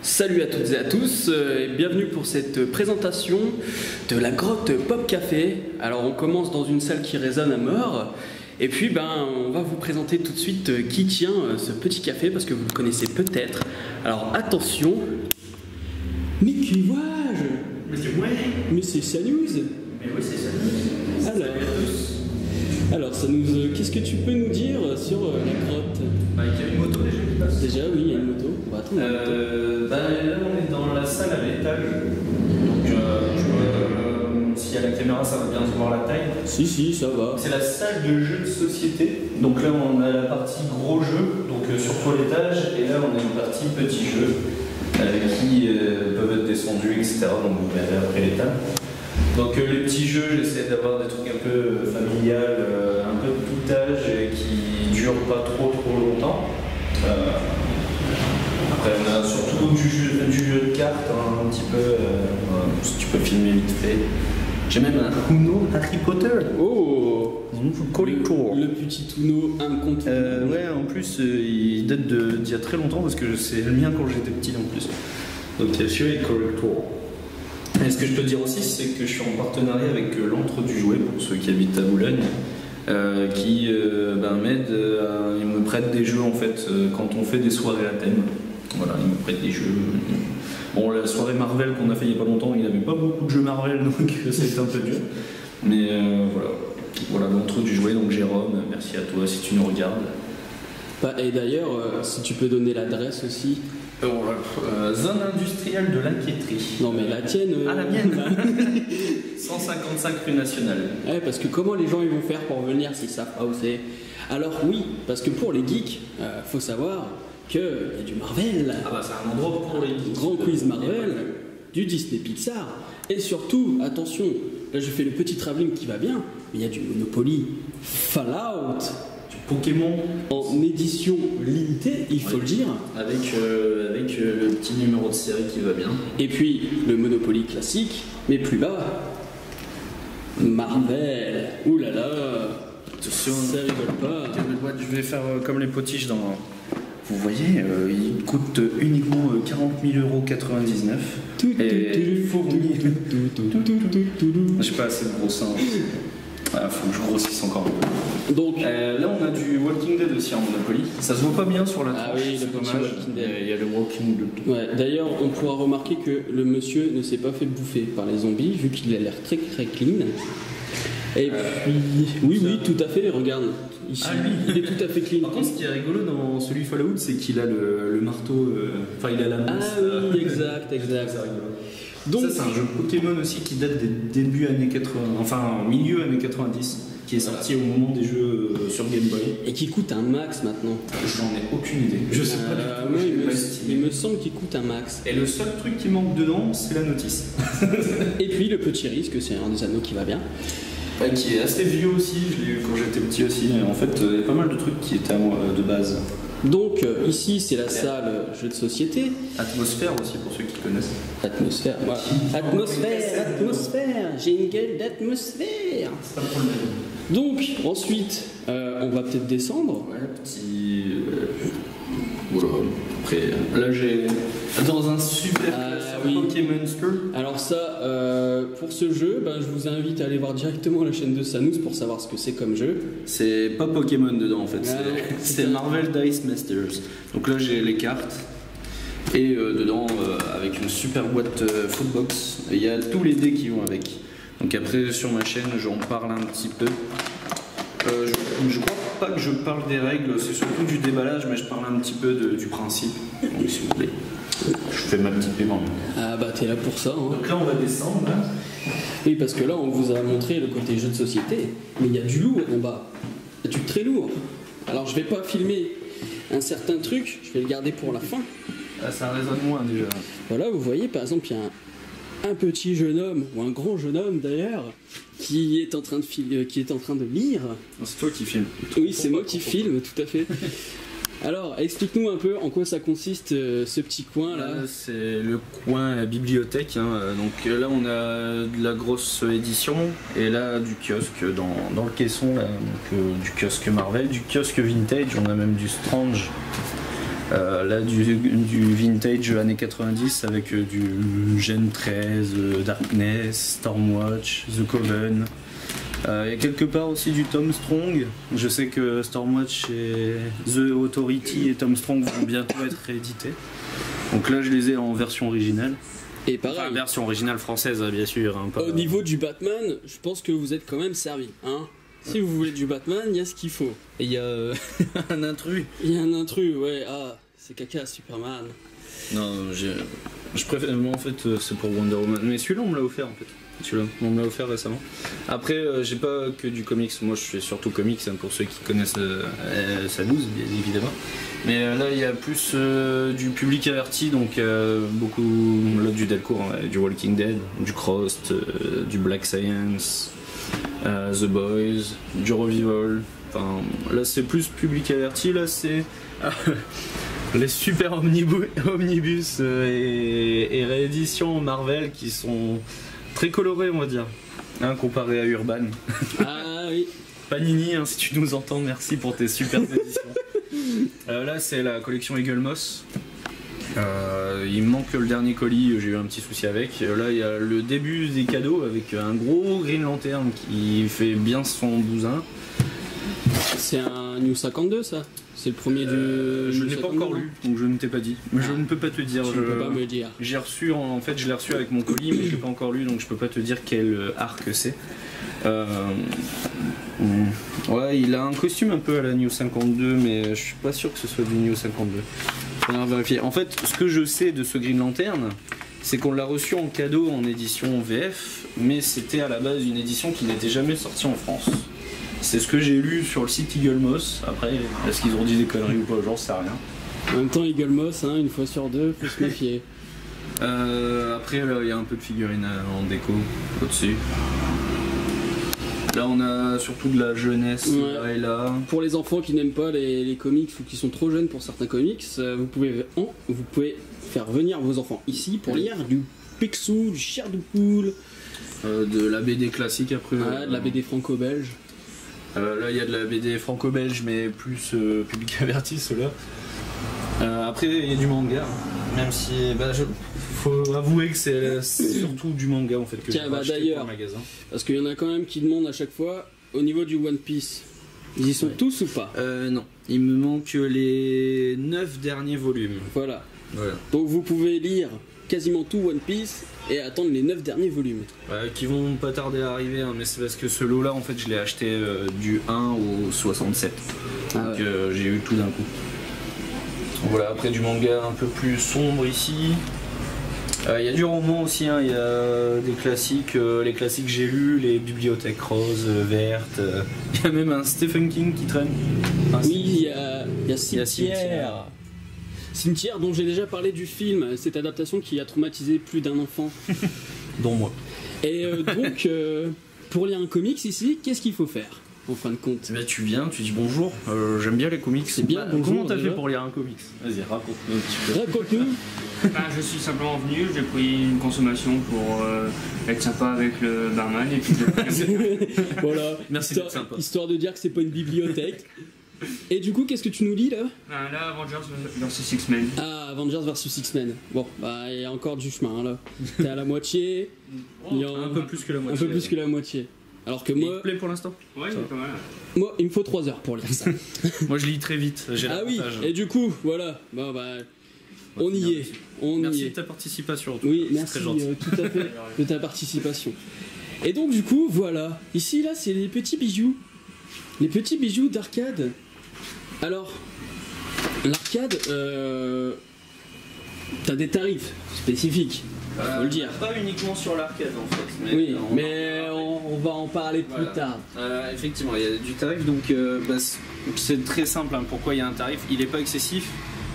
Salut à toutes et à tous et bienvenue pour cette présentation de la grotte Pop Café. Alors on commence dans une salle qui résonne à mort et puis on va vous présenter tout de suite qui tient ce petit café parce que vous le connaissez peut-être. Alors attention. Mais qui vois-je? Mais c'est moi. Mais c'est Sanouz. Mais oui, c'est ça. Alors Sanouz, qu'est-ce que tu peux nous dire sur la grotte? Il y a une moto déjà qui passe. Déjà oui, il y a une moto. On va attendre la moto. Là on est dans la salle à l'étage. Donc si à la caméra ça va bien se voir la taille. Si, ça va. C'est la salle de jeux de société. Donc là on a la partie gros jeux, donc sur l'étage, et là on a une partie petits jeux qui peuvent être descendus, etc. Donc vous verrez après l'état. Donc les petits jeux, j'essaie d'avoir des trucs un peu familial, un peu de tout âge et qui durent pas trop longtemps. Après on a surtout du jeu de cartes, un petit peu, si tu peux filmer vite fait. J'ai même un Uno Harry Potter. Oh, Collector. Le petit Uno incontournable. Ouais, en plus il date d'il y a très longtemps parce que c'est le mien quand j'étais petit en plus. Donc celui-là est Collector. Et ce que je peux dire aussi, c'est que je suis en partenariat avec l'Antre du Jouet, pour ceux qui habitent à Boulogne, qui m'aide, ils me prêtent des jeux en fait, quand on fait des soirées à thème. Voilà, ils me prêtent des jeux. Bon, la soirée Marvel qu'on a fait il n'y a pas longtemps, il n'y avait pas beaucoup de jeux Marvel, donc ça a été un peu dur. Mais voilà l'Antre du Jouet, donc Jérôme, merci à toi si tu nous regardes. Et d'ailleurs, si tu peux donner l'adresse aussi. Zone industrielle de l'Inquiéterie. Non mais la tienne. Ah, la mienne. 155 rue Nationale. Ouais, parce que comment les gens ils vont faire pour venir s'ils savent pas où c'est? Alors oui, parce que pour les geeks, faut savoir qu'il y a du Marvel. Ah bah c'est un endroit pour les geeks. Grand quiz Marvel, du Disney Pixar. Et surtout, attention, là je fais le petit travelling qui va bien, mais il y a du Monopoly, Fallout. Pokémon en édition limitée, il faut le dire. Avec le petit numéro de série qui va bien. Et puis le Monopoly classique, mais plus bas. Marvel. Ouh là là. Attention, ça rigole pas. Je vais faire comme les potiches dans. Vous voyez, il coûte uniquement 40 000,99 €. Et fourni. Je sais pas assez de gros seins. Faut que je grossisse encore un peu. Donc, là on a du Walking Dead aussi en Monopoly. Ça se voit pas bien sur la tronche. Ah oui, le petit Walking Dead. Il y a le Walking Dead. Ouais, d'ailleurs, on pourra remarquer que le monsieur ne s'est pas fait bouffer par les zombies, vu qu'il a l'air très clean. Et puis, oui, tout à fait, regarde. Ici, il est tout à fait clean. Par contre, ce qui est rigolo dans celui Fallout, c'est qu'il a le marteau. Enfin, il a la masse. Ah oui, exact. C'est rigolo. Donc, ça, c'est un jeu Pokémon aussi qui date des débuts années 80, enfin milieu années 90, qui est sorti au moment des jeux sur Game Boy. Et qui coûte un max maintenant. J'en ai aucune idée. Je sais pas du tout. Il me semble qu'il coûte un max. Et le seul truc qui manque dedans, c'est la notice. Et puis le petit risque, c'est un des anneaux qui va bien. Qui est assez vieux aussi, je l'ai eu quand j'étais petit aussi. En fait, il y a pas mal de trucs qui étaient à moi de base. Donc ici c'est la salle jeux de société. Atmosphère aussi pour ceux qui connaissent. Atmosphère, voilà. Atmosphère, j'ai une gueule d'atmosphère. C'est pas le problème. Donc ensuite, on va peut-être descendre. Ouais, petit. Voilà. Après, là j'ai dans un super Pokémonster. Alors ça, pour ce jeu, je vous invite à aller voir directement la chaîne de Sanouz pour savoir ce que c'est comme jeu. C'est pas Pokémon dedans en fait, c'est Marvel Dice Masters. Donc là j'ai les cartes et dedans avec une super boîte Footbox, il y a tous les dés qui vont avec. Donc après sur ma chaîne j'en parle un petit peu. Je crois pas que je parle des règles, c'est surtout du déballage, mais je parle un petit peu du principe. Donc s'il vous plaît, je fais ma petite paiement. Ah bah t'es là pour ça. Hein. Donc là on va descendre. Là. Oui, parce que là on vous a montré le côté jeu de société, mais il y a du lourd en bas. Il y a du très lourd. Alors je vais pas filmer un certain truc, je vais le garder pour la fin. Ah, ça résonne moins déjà. Voilà, vous voyez par exemple il y a un petit jeune homme, ou un grand jeune homme d'ailleurs, qui est en train de lire. C'est toi qui filmes. Oui, c'est moi qui filme, tout à fait. Alors, explique-nous un peu en quoi ça consiste ce petit coin là. C'est le coin bibliothèque. Donc là, on a de la grosse édition et là du kiosque dans le caisson là, donc, du kiosque Marvel, du kiosque vintage. On a même du Strange Là du vintage années 90 avec du Gen 13, Darkness, Stormwatch, The Coven. Il y a quelque part aussi du Tom Strong. Je sais que Stormwatch et The Authority et Tom Strong vont bientôt être réédités. Donc là je les ai en version originale. Et pareil, Enfin, version originale française bien sûr. Hein, au niveau du Batman, je pense que vous êtes quand même servi. Hein, si vous voulez du Batman, il y a ce qu'il faut. Et il y a un intrus. Il y a un intrus, ouais. Ah, c'est caca Superman. Non, je préfère. Moi en fait c'est pour Wonder Woman. Mais celui-là on me l'a offert en fait. Celui-là, on me l'a offert récemment. Après, j'ai pas que du comics. Moi, je fais surtout comics hein, pour ceux qui connaissent sa news, bien évidemment. Mais là, il y a plus du public averti, donc beaucoup là, du Delcourt, hein, du Walking Dead, du Crossed, du Black Science, The Boys, du Revival. Enfin, là, c'est plus public averti. Là, c'est les super omnibus et rééditions Marvel qui sont très coloré on va dire, hein, comparé à Urban. Ah oui. Panini, hein, si tu nous entends, merci pour tes super éditions. Là c'est la collection Eagle Moss. Il me manque le dernier colis, j'ai eu un petit souci avec. Là il y a le début des cadeaux avec un gros Green Lantern qui fait bien son bousin. C'est un New 52 ça. C'est le premier du. Je ne l'ai pas encore lu, donc je ne t'ai pas dit. Mais je ne peux pas te dire. Tu ne peux pas me dire. J'ai reçu, en fait, je l'ai reçu avec mon colis, mais je l'ai pas encore lu, donc je peux pas te dire quel arc c'est. Ouais, il a un costume un peu à la New 52, mais je suis pas sûr que ce soit du New 52. Faudra vérifier. En fait, ce que je sais de ce Green Lantern, c'est qu'on l'a reçu en cadeau en édition VF, mais c'était à la base une édition qui n'était jamais sortie en France. C'est ce que j'ai lu sur le site Eagle Moss. Après, est-ce qu'ils ont dit des conneries ou pas, j'en sais rien. En même temps, Eagle Moss, hein, une fois sur deux, faut se méfier. Après, là, il y a un peu de figurines en déco au-dessus. Là, on a surtout de la jeunesse, ouais. Là et là. Pour les enfants qui n'aiment pas les comics ou qui sont trop jeunes pour certains comics, vous pouvez faire venir vos enfants ici pour lire du Picsou, du Chair de Poule. De la BD classique après. Ouais, de la BD franco-belge. Là il y a de la BD franco-belge mais plus public averti ceux-là. Après il y a du manga, même si faut avouer que c'est surtout du manga en fait que tiens, j'ai acheté d'ailleurs, pour le magasin. Parce qu'il y en a quand même qui demandent à chaque fois au niveau du One Piece. Ils y sont tous ou pas? Non, il me manque les 9 derniers volumes. Voilà. Donc vous pouvez lire quasiment tout One Piece et attendre les 9 derniers volumes. Qui vont pas tarder à arriver, hein, mais c'est parce que ce lot là en fait je l'ai acheté du 1 au 67. Donc ouais. J'ai eu tout d'un coup. Donc, voilà, après du manga un peu plus sombre ici. Il y a du roman aussi, hein, il y a des classiques, les classiques que j'ai lus, les bibliothèques roses, vertes. Il y a même un Stephen King qui traîne. Oui, il y a Cimetière. Cimetière dont j'ai déjà parlé du film, cette adaptation qui a traumatisé plus d'un enfant. Dont moi. Et donc, pour lire un comics ici, qu'est-ce qu'il faut faire en fin de compte? Bah, tu viens, tu dis bonjour, j'aime bien les comics. C'est bien, bonjour, comment t'as déjà fait pour lire un comics? Vas-y, raconte-nous un petit peu. Raconte-nous. Je suis simplement venu, j'ai pris une consommation pour être sympa avec le barman et puis voilà, merci d'être sympa. Histoire de dire que c'est pas une bibliothèque. Et du coup, qu'est-ce que tu nous lis là? Là, Avengers vs X-Men. Ah, Avengers vs X-Men. Bon, bah il y a encore du chemin là. T'es à la moitié. Un peu plus que la moitié. Un peu plus que la moitié. Alors que moi. Il te plaît pour l'instant? Ouais, il est pas mal. Moi, il me faut 3 heures pour lire ça. Moi, je lis très vite. Ah oui, et du coup, voilà. Bon, bah. On y est. Merci de ta participation. Oui, merci tout à fait de ta participation. Et donc, du coup, voilà. Ici, là, c'est les petits bijoux. Les petits bijoux d'arcade. Alors, l'arcade, t'as des tarifs spécifiques, faut le dire. Pas uniquement sur l'arcade en fait. Mais oui, mais on va en parler plus tard. Effectivement, il y a du tarif, donc c'est très simple. Hein, pourquoi il y a un tarif? Il n'est pas excessif.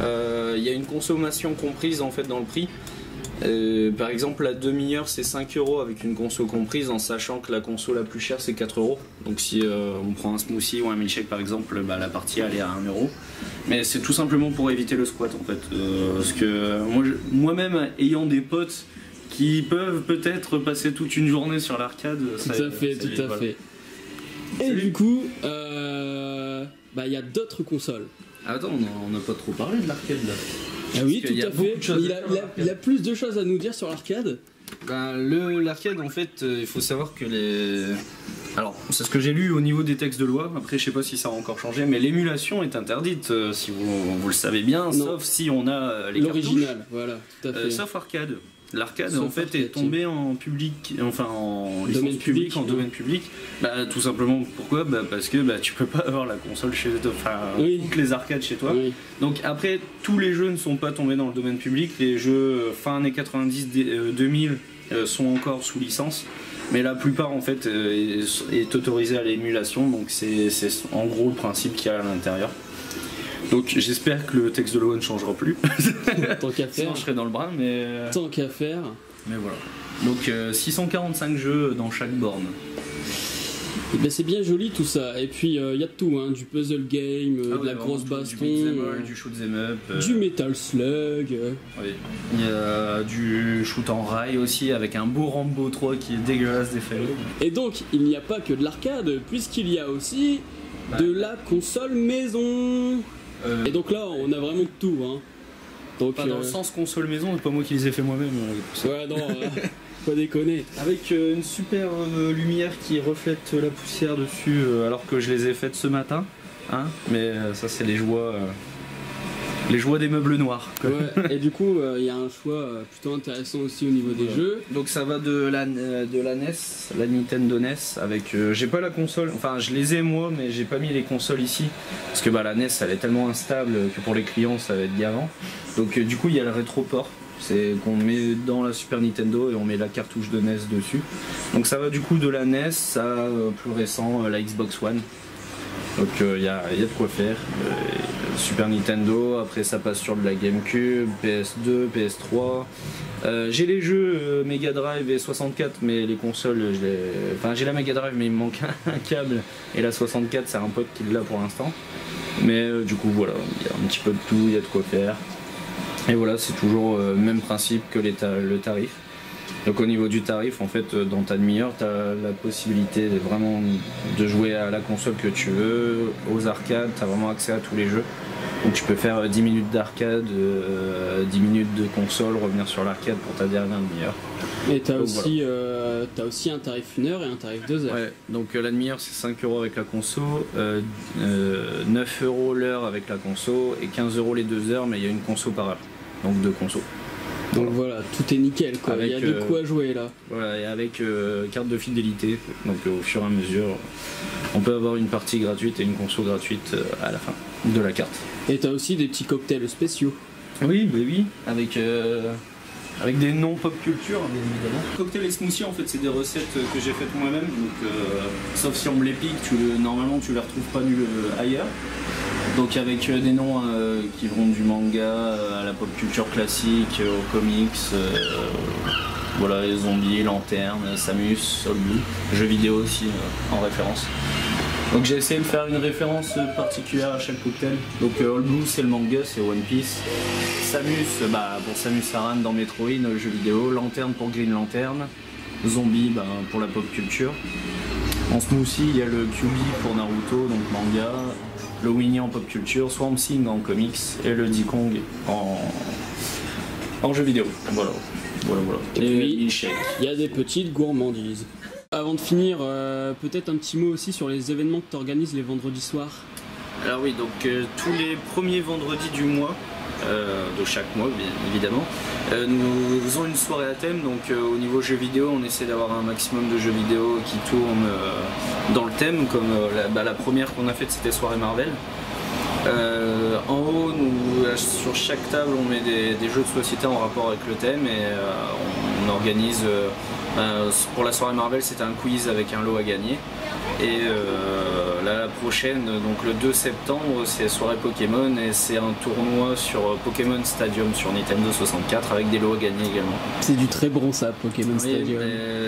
Il y a une consommation comprise en fait dans le prix. Par exemple, la demi-heure c'est 5 € avec une conso comprise, en sachant que la conso la plus chère c'est 4 €. Donc si on prend un smoothie ou un milkshake par exemple, la partie elle est à 1 €. Mais c'est tout simplement pour éviter le squat en fait. Parce que moi-même ayant des potes qui peuvent peut-être passer toute une journée sur l'arcade. Tout à fait. Et du coup, il y a d'autres consoles. Attends, on n'a pas trop parlé de l'arcade là. Ah oui, Parce qu'il y tout a à beaucoup fait. de choses Il à dire, a plus de choses à nous dire sur l'arcade. Ben, l'arcade en fait, il faut savoir que les... Alors, c'est ce que j'ai lu au niveau des textes de loi, après je sais pas si ça a encore changé, mais l'émulation est interdite, si vous le savez bien, Non. sauf si on a les cartouches. L'original, voilà, tout à fait. Sauf arcade. L'arcade Sauf en fait arcade, est tombé en public, enfin en Domaine licence publique, public, en ouais. domaine public. Bah, tout simplement pourquoi parce que tu peux pas avoir la console chez toi, enfin Oui. toutes les arcades chez toi. Oui. Donc après tous les jeux ne sont pas tombés dans le domaine public, les jeux fin années 90 2000 sont encore sous licence. Mais la plupart en fait est autorisé à l'émulation, donc c'est en gros le principe qu'il y a à l'intérieur. Donc j'espère que le texte de loi ne changera plus. Tant qu'à faire. Sinon je serai dans le bras, mais Tant qu'à faire. voilà. Donc 645 jeux dans chaque borne. Et ben c'est bien joli tout ça. Et puis il y a de tout, hein, du puzzle game, de la grosse baston, Du beat'em all, du shoot'em up. du metal slug. Oui. Il y a du shoot en rail aussi avec un beau Rambo 3 qui est dégueulasse des faits. Et donc il n'y a pas que de l'arcade, puisqu'il y a aussi de la console maison. Et donc là on a vraiment de tout, hein. Donc, Pas dans le sens console maison, c'est pas moi qui les ai fait moi-même. Ouais non, pas déconner. Avec une super lumière qui reflète la poussière dessus alors que je les ai faites ce matin. Hein, mais ça c'est les joies des meubles noirs. Quoi. Ouais, et du coup il y a un choix plutôt intéressant aussi au niveau des jeux. Donc ça va de la NES, la Nintendo NES, avec j'ai pas la console, enfin je les ai moi mais j'ai pas mis les consoles ici parce que la NES elle est tellement instable que pour les clients ça va être gavant. Donc du coup il y a le rétroport, c'est qu'on met dans la Super Nintendo et on met la cartouche de NES dessus. Donc ça va du coup de la NES à plus récent la Xbox One. Donc il y a de quoi faire. Super Nintendo, après ça passe sur de la GameCube, PS2, PS3. J'ai les jeux Mega Drive et 64, mais les consoles, j'ai la Mega Drive mais il me manque un câble. Et la 64 c'est un pote qui l'a pour l'instant. Mais du coup voilà, il y a un petit peu de tout, il y a de quoi faire. Et voilà, c'est toujours le même principe que le tarif. Donc au niveau du tarif, en fait, dans ta demi-heure, tu as la possibilité vraiment de jouer à la console que tu veux, aux arcades, tu as vraiment accès à tous les jeux. Donc tu peux faire 10 minutes d'arcade, 10 minutes de console, revenir sur l'arcade pour ta dernière demi-heure. Et t'as aussi, aussi un tarif 1 heure et un tarif 2 heures. Ouais, donc la demi-heure c'est 5 € avec la conso, 9 € l'heure avec la conso et 15 € les 2 heures, mais il y a une conso par heure, donc 2 consos. Donc voilà, tout est nickel quoi, il y a de quoi jouer là. Voilà, et avec carte de fidélité, donc au fur et à mesure, on peut avoir une partie gratuite et une conso gratuite à la fin de la carte. Et t'as aussi des petits cocktails spéciaux. Oui, avec des noms pop culture, bien évidemment. Cocktail et smoothie, en fait, c'est des recettes que j'ai faites moi-même, donc sauf si on me les pique, normalement tu les retrouves pas nulle ailleurs. Donc avec des noms qui vont du manga à la pop culture classique, aux comics, voilà, les zombies, lanternes, Samus, Old Blue, jeux vidéo aussi en référence. Donc j'ai essayé de faire une référence particulière à chaque cocktail. Donc Old Blue c'est le manga, c'est One Piece. Samus, pour Samus Aran dans Metroid, le jeu vidéo. Lanterne pour Green Lantern. Zombie pour la pop culture. En smoothie, il y a le Kyuubi pour Naruto, donc manga. Le Winnie en pop culture, Swamp Thing en comics et le Dikong en jeu vidéo. Voilà. Et puis, il y a des petites gourmandises. Avant de finir, peut-être un petit mot aussi sur les événements que tu organises les vendredis soirs. Alors oui, donc tous les premiers vendredis du mois, de chaque mois bien évidemment, nous faisons une soirée à thème. Donc au niveau jeux vidéo, on essaie d'avoir un maximum de jeux vidéo qui tournent dans le thème, comme la première qu'on a faite c'était soirée Marvel. En haut, sur chaque table, on met des jeux de société en rapport avec le thème et on organise, pour la soirée Marvel, c'était un quiz avec un lot à gagner. Et la prochaine, donc le 2 septembre, c'est soirée Pokémon et c'est un tournoi sur Pokémon Stadium sur Nintendo 64 avec des lots à gagner également. C'est du très bon ça, Pokémon Stadium.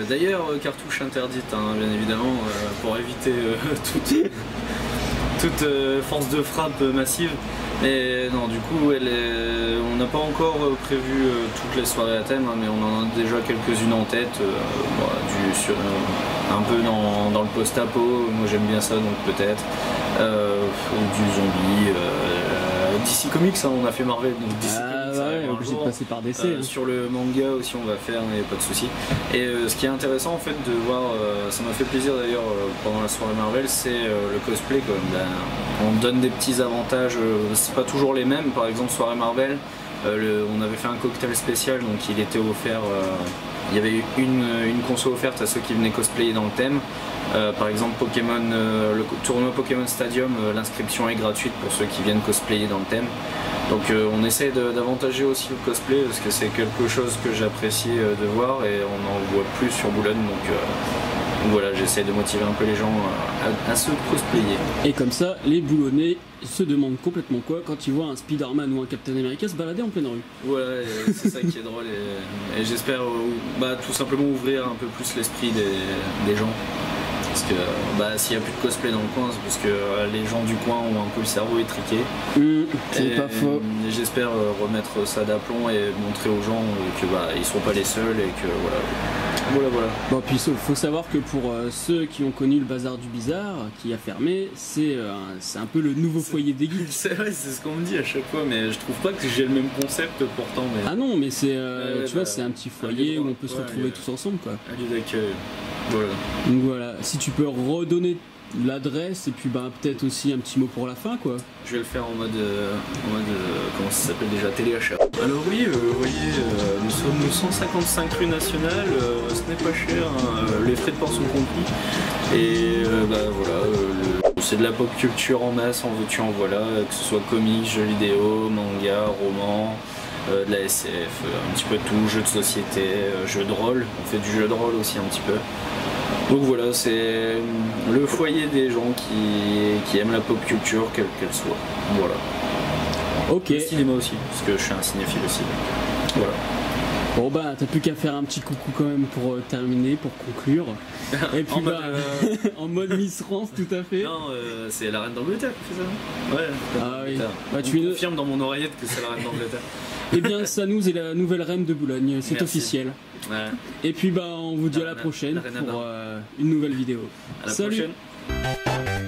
D'ailleurs, cartouche interdite, bien évidemment, pour éviter toute force de frappe massive. Et non, du coup, on n'a pas encore prévu toutes les soirées à thème, mais on en a déjà quelques-unes en tête, un peu dans le post-apo, moi j'aime bien ça, donc peut-être, du zombie, DC Comics, hein, on a fait Marvel, donc DC Comics, ça arrive un obligé jour. de passer par DC. Hein. Sur le manga aussi on va faire, il n'y a pas de souci. Et ce qui est intéressant en fait de voir, ça m'a fait plaisir d'ailleurs pendant la soirée Marvel, c'est le cosplay quoi. On donne des petits avantages, c'est pas toujours les mêmes. Par exemple soirée Marvel, on avait fait un cocktail spécial, donc il était offert, il y avait eu une conso offerte à ceux qui venaient cosplayer dans le thème. Par exemple Pokémon, le tournoi Pokémon Stadium, l'inscription est gratuite pour ceux qui viennent cosplayer dans le thème. Donc on essaie d'avantager aussi le cosplay parce que c'est quelque chose que j'apprécie de voir et on en voit plus sur Boulogne. Donc voilà, j'essaie de motiver un peu les gens à se cosplayer. Et comme ça, les Boulonnais se demandent complètement quoi quand ils voient un Spider-Man ou un Captain America se balader en pleine rue. Ouais, c'est ça qui est drôle et j'espère tout simplement ouvrir un peu plus l'esprit des gens. Parce que s'il n'y a plus de cosplay dans le coin, c'est parce que les gens du coin ont un peu le cerveau étriqué. C'est pas faux. J'espère remettre ça d'aplomb et montrer aux gens que ils sont pas les seuls et que voilà. Bon, puis faut savoir que pour ceux qui ont connu le bazar du bizarre, qui a fermé, c'est un peu le nouveau foyer des geeks. C'est vrai, c'est ce qu'on me dit à chaque fois, mais je trouve pas que j'ai le même concept pourtant. Mais... Ah non, mais c'est tu vois, c'est un petit foyer où on peut se retrouver tous ensemble quoi. Un lieu d'accueil. Voilà. Donc voilà, si tu peux redonner l'adresse et puis peut-être aussi un petit mot pour la fin quoi. Je vais le faire en mode comment ça s'appelle déjà, téléachat. Alors oui, vous voyez, nous sommes 155 rue Nationale, ce n'est pas cher, hein, les frais de port sont compris. Et voilà, c'est de la pop culture en masse, en veux-tu en voilà, que ce soit comics, jeux vidéo, manga, romans. De la SF, un petit peu de tout, jeux de société, jeux de rôle, on fait du jeu de rôle aussi un petit peu. Donc voilà, c'est le foyer des gens qui aiment la pop culture, quelle qu'elle soit. Voilà. Ok. Le cinéma aussi, parce que je suis un cinéphile aussi. Voilà. Bon t'as plus qu'à faire un petit coucou quand même pour terminer, pour conclure. Et puis en mode Miss France, tout à fait. Non, c'est la reine d'Angleterre qui fait ça. Ouais. Ah oui. Tu me confirmes dans mon oreillette que c'est la reine d'Angleterre. Eh bien, Sanouz est la nouvelle reine de Boulogne, c'est officiel. Ouais. Et puis on vous dit à la prochaine pour une nouvelle vidéo. À la Salut. prochaine.